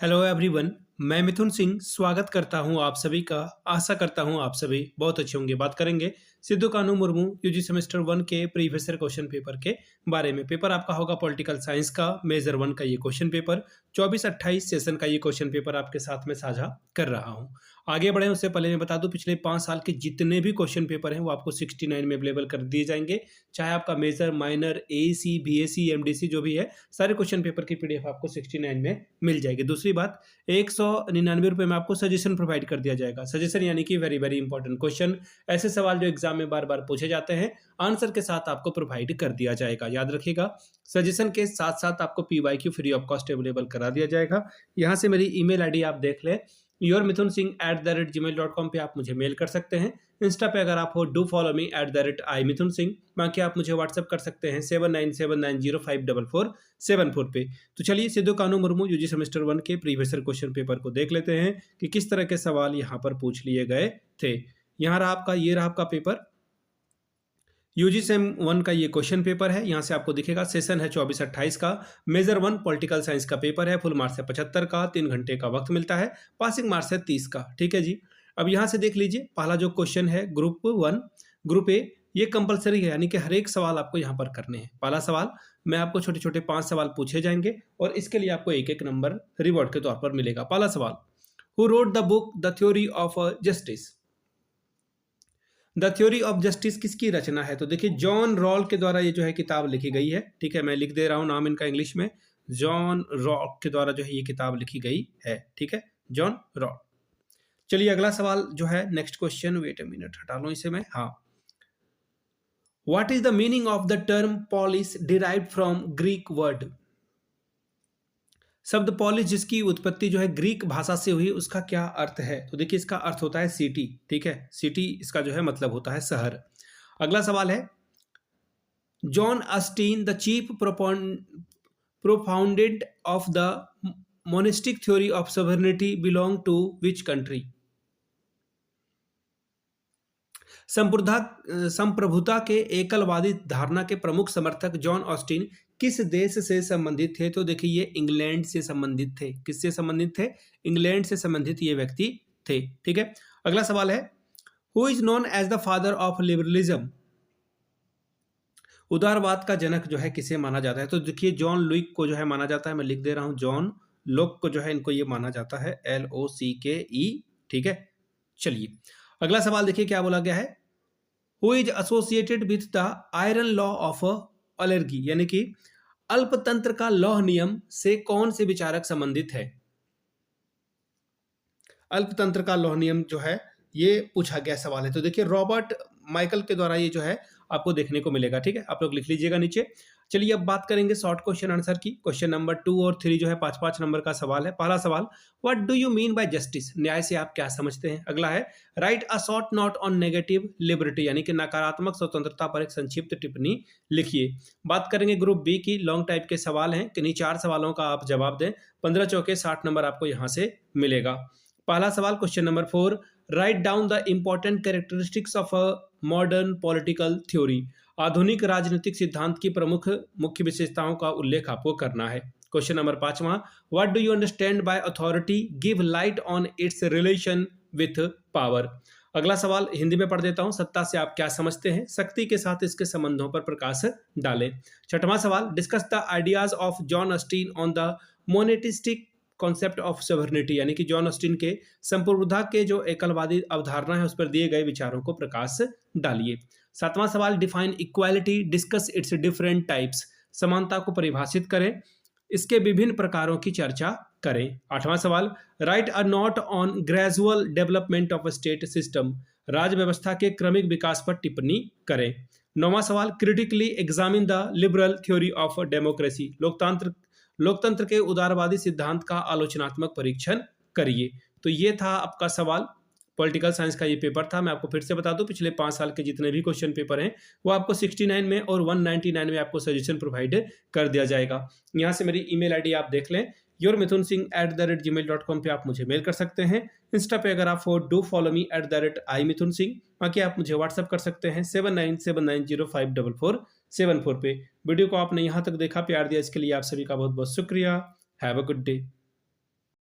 Hello everyone. मैं मिथुन सिंह स्वागत करता हूं आप सभी का। आशा करता हूं आप सभी बहुत अच्छे होंगे। बात करेंगे सिद्धू कानू मुर्मू यूजी सेमेस्टर 1 के प्रीवियस ईयर क्वेश्चन पेपर के बारे में। पेपर आपका होगा पॉलिटिकल साइंस का मेजर 1 का ये क्वेश्चन पेपर। 24-28 सेशन का ये क्वेश्चन पेपर आपके साथ में साझा कर रहा हूं। आगे बढ़े उससे पहले मैं बता दूं, पिछले 5 साल के जितने भी क्वेश्चन पेपर हैं वो आपको 69 में अवेलेबल कर दिए जाएंगे। चाहे आपका major, minor, AC, BSc, MDC जो भी है, सारे क्वेश्चन पेपर की पीडीएफ आपको 69 में मिल जाएगी। दूसरी बात, 199 रुपये में आपको सजेशन प्रोवाइड कर दिया जाएगा। सजेशन यानी कि वेरी वेरी इंपॉर्टेंट क्वेश्चन, ऐसे सवाल जो एग्जाम में बार बार पूछे जाते हैं, आंसर के साथ आपको प्रोवाइड कर दिया जाएगा। याद रखिएगा, सजेशन के साथ साथ आपको PYQ free of cost available करा दिया जाएगा। यहाँ से मेरी ईमेल आईडी आप देख लें, yourmithunSingh@gmail.com पे आप मुझे मेल कर सकते हैं। इंस्टा पे अगर आप हो, डू फॉलो मी @imithunSingh। बाकी आप मुझे व्हाट्सअप कर सकते हैं 7979054474 पे। तो चलिए सिद्धू कानू मुर्मू यूजी सेमेस्टर 1 के प्रीवियस ईयर क्वेश्चन पेपर को देख लेते हैं कि किस तरह के सवाल यहाँ पर पूछ लिए गए थे। यहाँ रहा आपका, ये रहा आपका पेपर, यूजी सेम 1 का ये क्वेश्चन पेपर है। यहाँ से आपको दिखेगा सेशन है 24-28 का, मेजर 1 पॉलिटिकल साइंस का पेपर है। फुल मार्क्स है 75 का, 3 घंटे का वक्त मिलता है। पासिंग मार्क्स है 30 का। ठीक है जी। अब यहाँ से देख लीजिए, पहला जो क्वेश्चन है ग्रुप 1 ग्रुप ए, ये कंपलसरी है, यानी कि हर एक सवाल आपको यहाँ पर करने हैं। पहला सवाल मैं आपको छोटे छोटे 5 सवाल पूछे जाएंगे और इसके लिए आपको एक एक नंबर रिवॉर्ड के तौर पर मिलेगा। पहला सवाल, who wrote the book the theory of justice? The theory of justice किसकी रचना है? तो देखिए, जॉन रॉल के द्वारा ये जो है किताब लिखी गई है। ठीक है, मैं लिख दे रहा हूं नाम इनका इंग्लिश में। जॉन रॉल के द्वारा जो है ये किताब लिखी गई है। ठीक है, जॉन रॉल। चलिए अगला सवाल जो है, next question, wait a minute, हटा लो इसे मैं। हाँ, what is the meaning of the term polis derived from Greek word? शब्द पॉलिस जिसकी उत्पत्ति जो है ग्रीक भाषा से हुई, उसका क्या अर्थ है? तो देखिए, इसका अर्थ होता है सिटी। ठीक है, सिटी इसका जो है मतलब होता है शहर। अगला सवाल है, John Austin the chief propounder of the monistic theory of sovereignty belong to which country? संप्रभुता के एकलवादी धारणा के प्रमुख समर्थक जॉन ऑस्टिन किस देश से संबंधित थे? तो देखिए, ये इंग्लैंड से संबंधित थे। किससे संबंधित थे? इंग्लैंड से संबंधित ये व्यक्ति थे। ठीक है, अगला सवाल है, who is known as the father of liberalism? उदारवाद का जनक जो है किसे माना जाता है? तो देखिए, जॉन लुक को जो है माना जाता है। मैं लिख दे रहा हूं, जॉन लुक को जो है इनको ये माना जाता है, LOCKE। ठीक है, चलिए अगला सवाल देखिए क्या बोला गया है, who is associated with the iron law of oligarchy? यानी कि अल्पतंत्र का लौह नियम से कौन से विचारक संबंधित है? अल्पतंत्र का लौह नियम जो है ये पूछा गया सवाल है। तो देखिए, रॉबर्ट माइकल के द्वारा ये जो है आपको देखने को मिलेगा। ठीक है, आप लोग लिख लीजिएगा नीचे। चलिए अब बात करेंगे शॉर्ट क्वेश्चन आंसर की। क्वेश्चन नंबर 2 और 3 जो है 5-5 नंबर का सवाल है। पहला सवाल, what do you mean by justice? न्याय से आप क्या समझते हैं? अगला है, right a short note on negative liberty, यानी कि नकारात्मक स्वतंत्रता पर एक संक्षिप्त टिप्पणी लिखिए। बात करेंगे ग्रुप बी की, लॉन्ग टाइप के सवाल हैं, किन्हीं 4 सवालों का आप जवाब दें। 15 चौके 60 नंबर आपको यहाँ से मिलेगा। पहला सवाल, question number 4, write down the important characteristics of a modern political theory. आधुनिक राजनीतिक सिद्धांत की प्रमुख मुख्य विशेषताओं का उल्लेख आपको करना है। क्वेश्चन नंबर 5वां, what do you understand by authority? Give light on its relation with power. अगला सवाल हिंदी में पढ़ देता हूं, सत्ता से आप क्या समझते हैं? शक्ति के साथ इसके संबंधों पर प्रकाश डालें। छठवां सवाल, discuss the ideas of John Austin on the monistic concept of sovereignty, यानी कि जॉन ऑस्टिन के संप्रभुता के जो एकलवादी अवधारणा है उस पर दिए गए विचारों को प्रकाश डालिए। 7वां सवाल, define equality, discuss it's different types. समानता को परिभाषित करें, इसके विभिन्न प्रकारों की चर्चा करें। 8वां सवाल, right a note on gradual development of state system. राज्य व्यवस्था के क्रमिक विकास पर टिप्पणी करें। 9वां सवाल, critically examine the liberal theory of democracy. लोकतंत्र के उदारवादी सिद्धांत का आलोचनात्मक परीक्षण करिए। तो ये था आपका सवाल, पॉलिटिकल साइंस का ये पेपर था। मैं आपको फिर से बता दूं, पिछले 5 साल के जितने भी क्वेश्चन पेपर हैं वो आपको 69 में और 199 में आपको सजेशन प्रोवाइड कर दिया जाएगा। यहाँ से मेरी ईमेल आईडी आप देख लें, yourmithunSingh@gmail.com पे आप मुझे मेल कर सकते हैं। इंस्टा पे अगर आप हो, डू फॉलो मी @imithunSingh। बाकी आप मुझे व्हाट्सअप कर सकते हैं 7979054474 पे। वीडियो को आपने यहाँ तक देखा, प्यार दिया, इसके लिए आप सभी का बहुत बहुत शुक्रिया। Have a good day.